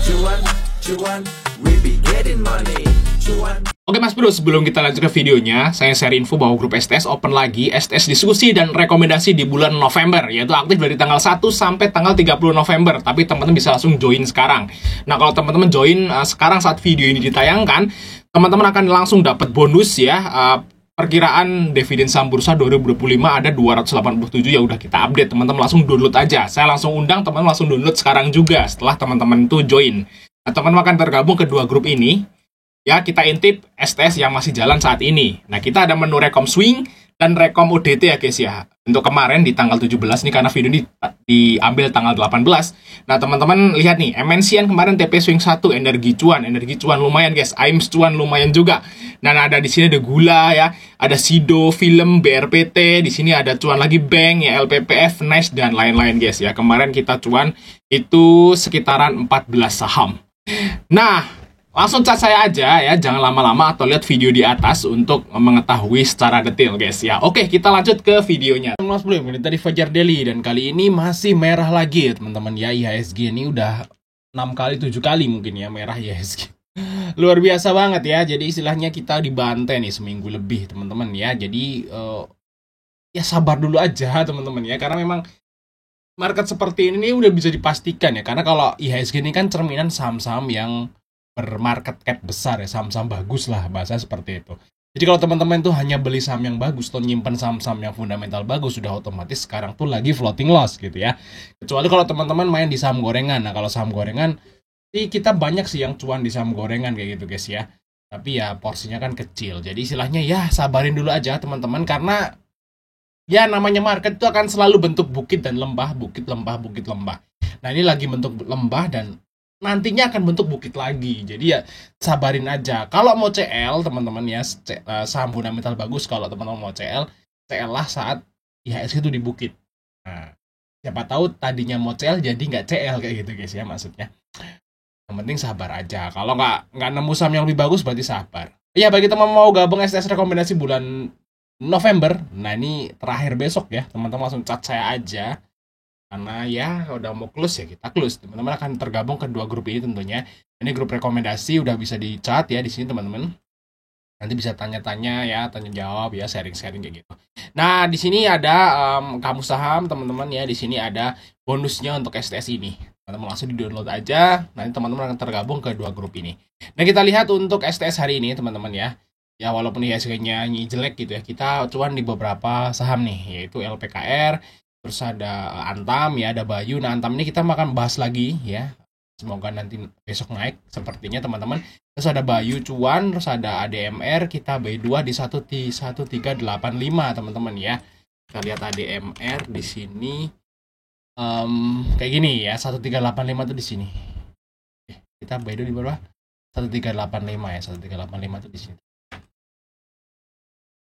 Cuan, cuan, we be getting money. Cuan. Oke Mas Bro, sebelum kita lanjut ke videonya, saya share info bahwa grup STS open lagi, STS diskusi dan rekomendasi di bulan November, yaitu aktif dari tanggal 1 sampai tanggal 30 November, tapi teman-teman bisa langsung join sekarang. Nah, kalau teman-teman join sekarang saat video ini ditayangkan, teman-teman akan langsung dapat bonus ya, perkiraan dividen saham bursa 2025 ada 287 ya udah kita update, teman-teman langsung download aja. Saya langsung undang teman-teman langsung download sekarang juga setelah teman-teman itu join. Nah, teman-teman akan tergabung ke dua grup ini. Ya, kita intip STS yang masih jalan saat ini. Nah, kita ada menu Rekom Swing dan Rekom ODT ya guys ya. Untuk kemarin di tanggal 17 nih, karena video ini diambil tanggal 18. Nah, teman-teman lihat nih, MNCN kemarin TP Swing 1, energi cuan lumayan guys. AIMS cuan lumayan juga. Nah, ada di sini ada gula ya, ada Sido, film, BRPT, di sini ada cuan lagi bank ya, LPPF, Nice dan lain-lain guys ya. Kemarin kita cuan itu sekitaran 14 saham. Nah, langsung cat saya aja ya, jangan lama-lama atau lihat video di atas untuk mengetahui secara detail guys ya. Oke, kita lanjut ke videonya. Mas belum, ini tadi Fajar Daily dan kali ini masih merah lagi ya teman-teman ya. IHSG ini udah 6 kali 7 kali mungkin ya merah IHSG. Luar biasa banget ya. Jadi istilahnya kita dibantai nih seminggu lebih teman-teman ya. Jadi ya sabar dulu aja teman-teman ya, karena memang market seperti ini udah bisa dipastikan ya. Karena kalau IHSG ini kan cerminan saham-saham yang bermarket cap besar ya, saham-saham bagus lah, bahasa seperti itu. Jadi kalau teman-teman tuh hanya beli saham yang bagus atau nyimpen saham-saham yang fundamental bagus, sudah otomatis sekarang tuh lagi floating loss gitu ya. Kecuali kalau teman-teman main di saham gorengan. Nah, kalau saham gorengan sih kita banyak sih yang cuan di saham gorengan kayak gitu guys ya. Tapi ya porsinya kan kecil. Jadi istilahnya ya sabarin dulu aja teman-teman, karena ya namanya market itu akan selalu bentuk bukit dan lembah, bukit lembah, bukit lembah. Nah, ini lagi bentuk lembah dan nantinya akan bentuk bukit lagi. Jadi ya sabarin aja. Kalau mau CL teman-teman ya, saham fundamental bagus. Kalau teman-teman mau CL lah saat IHSG itu di bukit. Nah, siapa tahu tadinya mau CL jadi nggak CL kayak gitu guys ya, maksudnya. Yang penting sabar aja. Kalau nggak nemu saham yang lebih bagus berarti sabar. Ya, bagi teman mau gabung STS rekomendasi bulan November, nah ini terakhir besok ya, teman-teman langsung chat saya aja. Karena ya udah mau close ya, kita close. Teman-teman akan tergabung ke dua grup ini tentunya. Ini grup rekomendasi udah bisa di-chat ya di sini teman-teman. Nanti bisa tanya-tanya ya, tanya jawab ya, sharing-sharing kayak gitu. Nah, di sini ada kamu saham teman-teman ya, di sini ada bonusnya untuk STS ini. Teman-teman langsung di-download aja. Nanti teman-teman akan tergabung ke dua grup ini. Nah, kita lihat untuk STS hari ini teman-teman ya. Ya, walaupun IHSG-nya jelek gitu ya, kita cuan di beberapa saham nih, yaitu LPKR, terus ada Antam ya, ada Bayu. Nah, Antam ini kita akan bahas lagi ya. Semoga nanti besok naik sepertinya teman-teman. Terus ada Bayu cuan, terus ada ADMR, kita B2 di 1385 teman-teman ya. Kita lihat ADMR di sini kayak gini ya, 1385 tuh di sini. Kita B2 di berapa? 1385 ya, 1385 tuh di sini.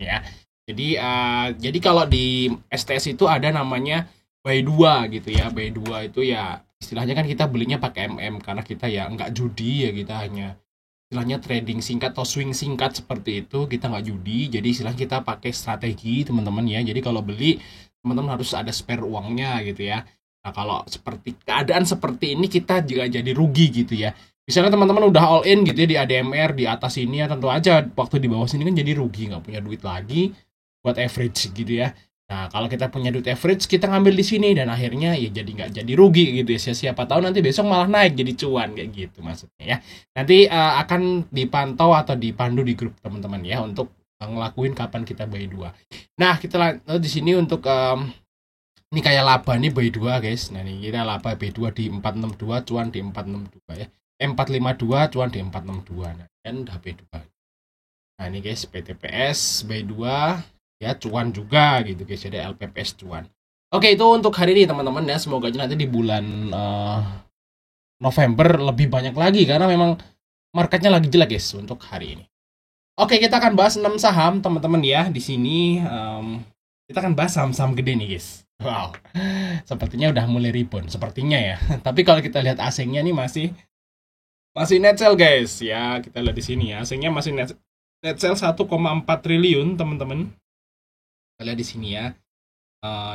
Ya. Jadi kalau di STS itu ada namanya buy 2 gitu ya. Buy 2 itu ya istilahnya kan kita belinya pakai MM, karena kita ya nggak judi ya, kita hanya istilahnya trading singkat atau swing singkat seperti itu, kita nggak judi. Jadi istilahnya kita pakai strategi teman-teman ya. Jadi kalau beli teman-teman harus ada spare uangnya gitu ya. Nah, kalau seperti keadaan seperti ini kita juga jadi rugi gitu ya. Misalnya teman-teman udah all in gitu ya di ADMR di atas ini ya, tentu aja waktu di bawah sini kan jadi rugi, nggak punya duit lagi buat average gitu ya. Nah, kalau kita punya duit average, kita ngambil di sini dan akhirnya ya jadi nggak jadi rugi gitu ya. Siapa tahu nanti besok malah naik jadi cuan kayak gitu maksudnya ya. Nanti akan dipantau atau dipandu di grup teman-teman ya untuk ngelakuin kapan kita buy 2. Nah, kita di sini untuk ini kayak laba nih buy 2 guys. Nah, ini kita laba buy 2 di 462, cuan di 462 ya. 452 cuan di 462. Nah, dan udah buy 2. Nah, ini guys PTPS buy 2 ya, cuan juga gitu guys, ada LPPS cuan. Oke, itu untuk hari ini teman-teman ya, semoga aja nanti di bulan November lebih banyak lagi, karena memang marketnya lagi jelek guys untuk hari ini. Oke, kita akan bahas 6 saham teman-teman ya. Di sini kita akan bahas saham-saham gede nih guys. Wow, sepertinya udah mulai rebound sepertinya ya. Tapi kalau kita lihat asingnya nih masih net sell guys ya. Kita lihat di sini ya, asingnya masih net sell 1,4 triliun teman-teman. Kita lihat di sini ya,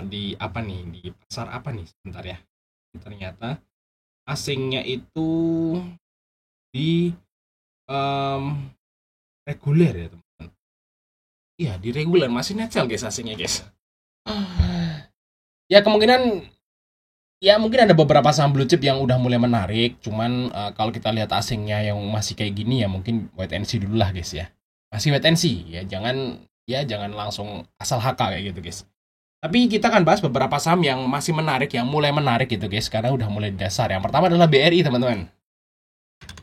di apa nih, di pasar apa nih, sebentar ya. Ternyata asingnya itu di reguler ya teman-teman. Iya di reguler masih net sell guys asingnya guys. Ya kemungkinan ya mungkin ada beberapa saham blue chip yang udah mulai menarik, cuman kalau kita lihat asingnya yang masih kayak gini ya mungkin wait and see dulu lah guys ya. Masih wait and see ya, jangan langsung asal HK kayak gitu guys. Tapi kita akan bahas beberapa saham yang masih menarik, yang mulai menarik gitu guys, karena udah mulai di dasar. Yang pertama adalah BRI teman-teman.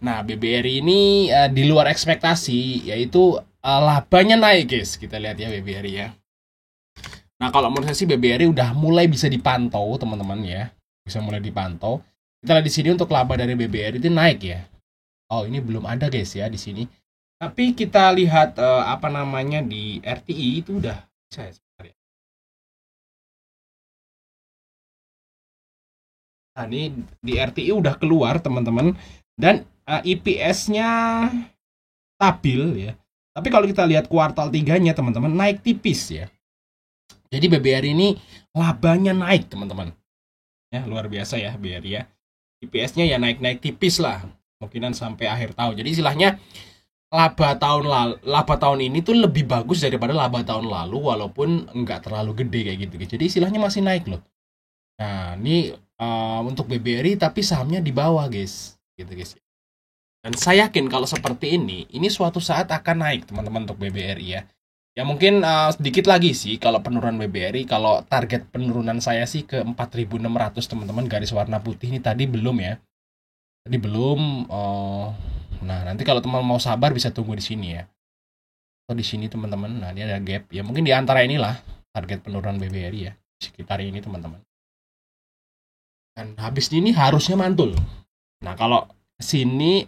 Nah BBRI ini di luar ekspektasi, yaitu labanya naik guys. Kita lihat ya BBRI ya. Nah kalau menurut saya sih BBRI udah mulai bisa dipantau teman-teman ya, bisa mulai dipantau. Kita lihat di sini untuk laba dari BBRI itu naik ya. Oh ini belum ada guys ya di sini. Tapi kita lihat apa namanya di RTI itu udah bisa ya. Nah ini di RTI udah keluar teman-teman dan IPS-nya stabil ya. Tapi kalau kita lihat kuartal 3-nya teman-teman naik tipis ya. Jadi BBRI ini labanya naik teman-teman. Ya, luar biasa ya BRI ya. IPS-nya ya naik-naik tipis lah. Kemungkinan sampai akhir tahun. Jadi istilahnya laba tahun ini tuh lebih bagus daripada laba tahun lalu walaupun nggak terlalu gede kayak gitu. Jadi istilahnya masih naik loh. Nah, ini untuk BBRI tapi sahamnya di bawah, guys. Gitu, guys. Dan saya yakin kalau seperti ini suatu saat akan naik, teman-teman, untuk BBRI ya. Ya mungkin sedikit lagi sih kalau penurunan BBRI, kalau target penurunan saya sih ke 4.600 teman-teman, garis warna putih ini tadi belum ya. Tadi belum nah, nanti kalau teman mau sabar bisa tunggu di sini ya. Atau di sini teman-teman. Nah, ini ada gap. Ya mungkin di antara inilah target penurunan BBRI ya. Sekitar ini teman-teman. Dan habis ini harusnya mantul. Nah, kalau sini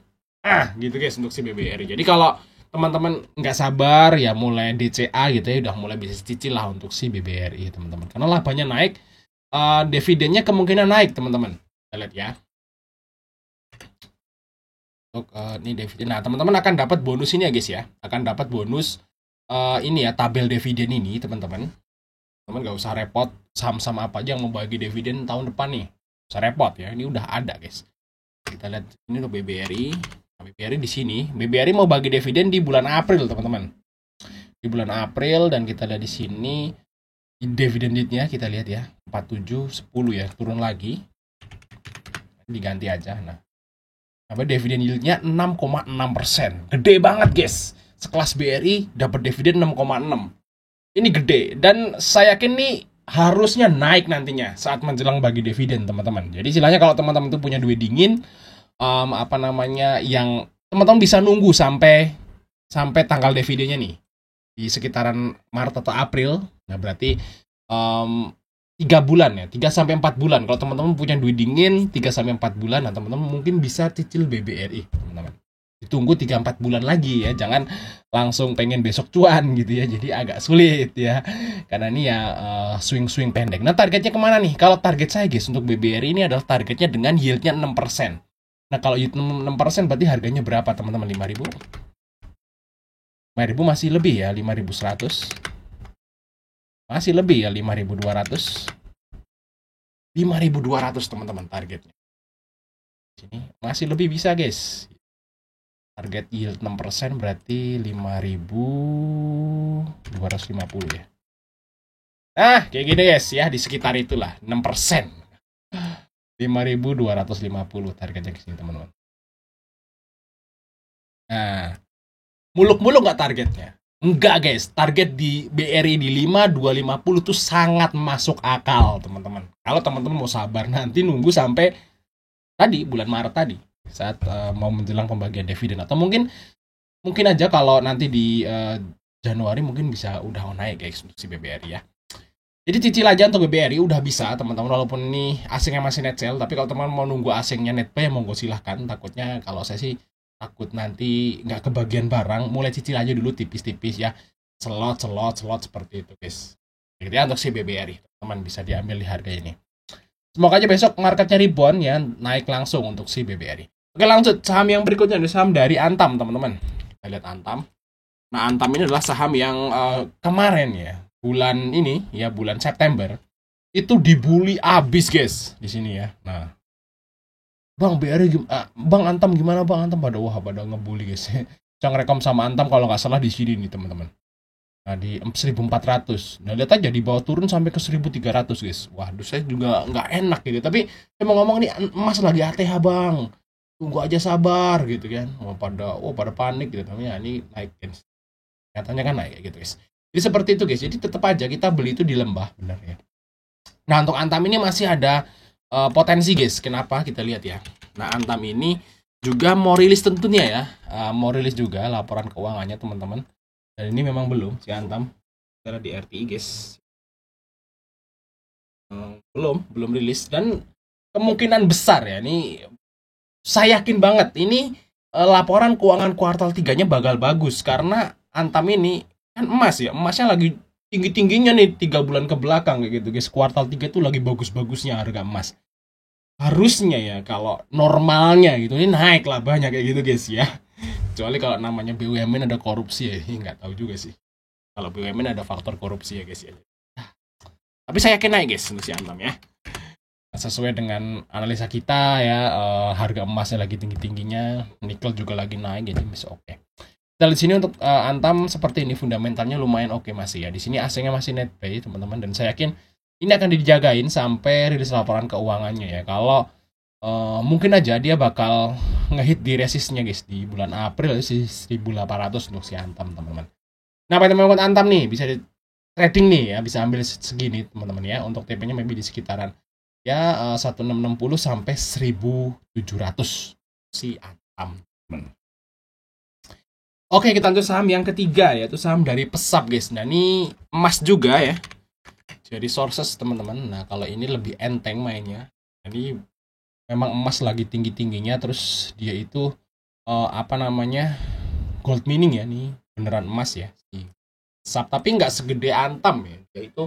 gitu guys untuk si BBRI. Jadi kalau teman-teman nggak sabar ya mulai DCA gitu ya, udah mulai bisa cicil lah untuk si BBRI teman-teman. Karena labanya naik, dividennya kemungkinan naik teman-teman. Kita lihat ya. Untuk ini dividen. Nah, teman-teman akan dapat bonus ini ya guys ya. Akan dapat bonus ini ya, tabel dividen ini teman-teman. Teman nggak usah repot, saham-saham apa aja yang mau bagi dividen tahun depan nih. Usah repot ya, ini udah ada guys. Kita lihat ini untuk BBRI. Nah, BBRI di sini, BBRI mau bagi dividen di bulan April teman-teman. Di bulan April dan kita lihat di sini dividen yield-nya kita lihat ya 47, 10 ya, turun lagi. Diganti aja. Nah, dividen yield-nya 6,6%. Gede banget guys. Sekelas BRI dapat dividen 6,6. Ini gede dan saya yakin nih harusnya naik nantinya saat menjelang bagi dividen teman-teman. Jadi istilahnya kalau teman-teman tuh punya duit dingin, apa namanya, yang teman-teman bisa nunggu sampai tanggal dividennya nih di sekitaran Maret atau April. Nah berarti 3 bulan ya, 3 sampai 4 bulan. Kalau teman-teman punya duit dingin 3 sampai 4 bulan, nah teman-teman mungkin bisa cicil BBRI teman-teman. Ditunggu 3-4 bulan lagi ya, jangan langsung pengen besok cuan gitu ya, jadi agak sulit ya, karena ini ya swing-swing pendek. Nah targetnya kemana nih? Kalau target saya guys untuk BBRI ini adalah targetnya dengan yieldnya 6%. Nah kalau yield 6% berarti harganya berapa teman-teman? 5.000 masih lebih ya, 5.100 masih lebih ya, 5.200 teman-teman targetnya. Sini masih lebih bisa guys. Target yield 6% berarti 5.250 ya. Nah, kayak gini guys ya, di sekitar itulah 6%. 5.250 targetnya ke sini teman-teman. Nah, muluk-muluk nggak targetnya? Enggak guys, target di BRI di 5.250 tuh sangat masuk akal teman-teman. Kalau teman-teman mau sabar nanti nunggu sampai tadi bulan Maret tadi saat mau menjelang pembagian dividen, atau mungkin aja kalau nanti di Januari mungkin bisa udah naik guys untuk si BBRI ya. Jadi cicil aja untuk BBRI udah bisa teman-teman, walaupun ini asingnya masih net sell, tapi kalau teman mau nunggu asingnya net buy ya monggo silahkan. Takutnya kalau saya sih takut nanti nggak kebagian barang, mulai cicil aja dulu tipis-tipis ya, slot seperti itu guys. Jadi untuk si BBRI teman bisa diambil di harga ini. Semoga aja besok marketnya rebound ya, naik langsung untuk si BBRI. Oke lanjut, saham yang berikutnya ada saham dari Antam teman-teman. Kita lihat Antam. Nah Antam ini adalah saham yang kemarin ya, bulan ini ya, bulan September itu dibully abis guys di sini ya. Nah Bang BRI Bang Antam gimana Bang Antam, pada ngebully guys. Cang rekom sama Antam kalau nggak salah di sini nih teman-teman. Nah di 1400. Nah lihat aja di bawah turun sampai ke 1300 guys. Waduh saya juga nggak enak gitu. Tapi saya mau ngomong nih, emas lagi ATH bang. Tunggu aja sabar gitu kan. Pada panik gitu. Tapi ya ini naik guys. Katanya kan naik gitu guys. Jadi seperti itu guys. Jadi tetap aja kita beli itu di lembah benar ya. Nah untuk Antam ini masih ada potensi guys. Kenapa? Kita lihat ya. Nah Antam ini juga mau rilis tentunya ya. Mau rilis juga laporan keuangannya teman-teman. Dan ini memang belum si Antam. Karena di RTI guys. Belum rilis. Dan kemungkinan besar ya. Ini saya yakin banget. Ini laporan keuangan kuartal 3-nya bakal bagus. Karena Antam ini kan emas ya. Emasnya lagi tinggi-tingginya nih 3 bulan ke belakang kayak gitu guys. Kuartal 3 tuh lagi bagus-bagusnya harga emas. Harusnya ya kalau normalnya gitu ini naik lah banyak kayak gitu guys ya. Kecuali kalau namanya BUMN ada korupsi ya, nggak tahu juga sih. Kalau BUMN ada faktor korupsi ya guys ya. Tapi saya yakin naik guys untuk si Antam ya. Sesuai dengan analisa kita ya, harga emasnya lagi tinggi-tingginya, nikel juga lagi naik jadi bisa oke. Kita lihat sini untuk Antam seperti ini fundamentalnya lumayan oke masih ya. Di sini AC-nya masih net buy teman-teman dan saya yakin ini akan dijagain sampai rilis laporan keuangannya ya. Kalau mungkin aja dia bakal ngehit di resistnya guys di bulan April sih 1800 untuk si Antam teman-teman. Nah, apa teman-teman Antam nih bisa di trading nih ya, bisa ambil segini teman-teman ya. Untuk TP-nya maybe di sekitaran ya 1660 sampai 1700 si Antam. Oke, kita lanjut saham yang ketiga yaitu saham dari Pesap guys. Nah, ini emas juga ya. Jadi sources teman-teman. Nah, kalau ini lebih enteng mainnya. Jadi memang emas lagi tinggi-tingginya terus dia itu gold mining ya nih, beneran emas ya. Pesap tapi nggak segede Antam ya. Dia itu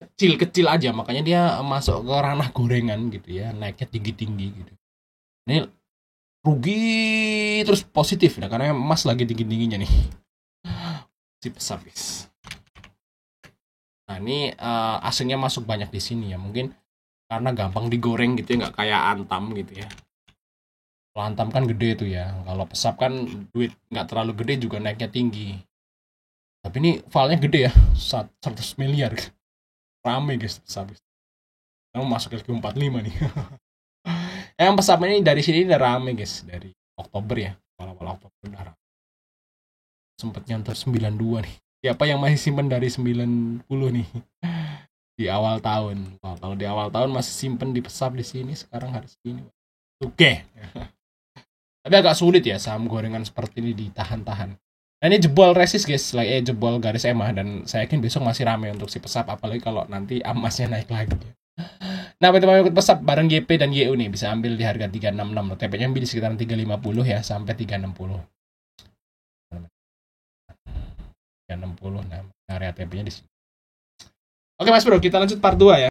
kecil-kecil aja makanya dia masuk ke ranah gorengan gitu ya, naiknya tinggi-tinggi gitu. Ini rugi terus positif ya karena emas lagi tinggi-tingginya nih. Si Pesap guys. Nah ini aslinya masuk banyak di sini ya, mungkin karena gampang digoreng gitu ya, nggak kayak Antam gitu ya. Kalau Antam kan gede tuh ya, kalau Pesap kan duit nggak terlalu gede juga naiknya tinggi. Tapi ini filenya gede ya, 100 miliar. Rame guys Pesap. Kamu masuk ke Q45 nih. Yang Pesap ini dari sini udah rame guys, dari Oktober ya, awal Oktober udah rame. Sempet nyantar 92 nih. Siapa yang masih simpen dari 90 nih di awal tahun? Wah, kalau di awal tahun masih simpen di Pesap di sini, sekarang harus ini. Oke. Tapi agak sulit ya saham gorengan seperti ini ditahan-tahan. Nah ini jebol resist guys, jebol garis EMA dan saya yakin besok masih ramai untuk si Pesap, apalagi kalau nanti emasnya naik lagi. Nah, teman-teman ikut Pesap bareng YP dan YU nih bisa ambil di harga 366. TP-nya di sekitar 350 ya sampai 360. 360 nah area TP-nya di sini. Oke Mas Bro, kita lanjut part 2 ya.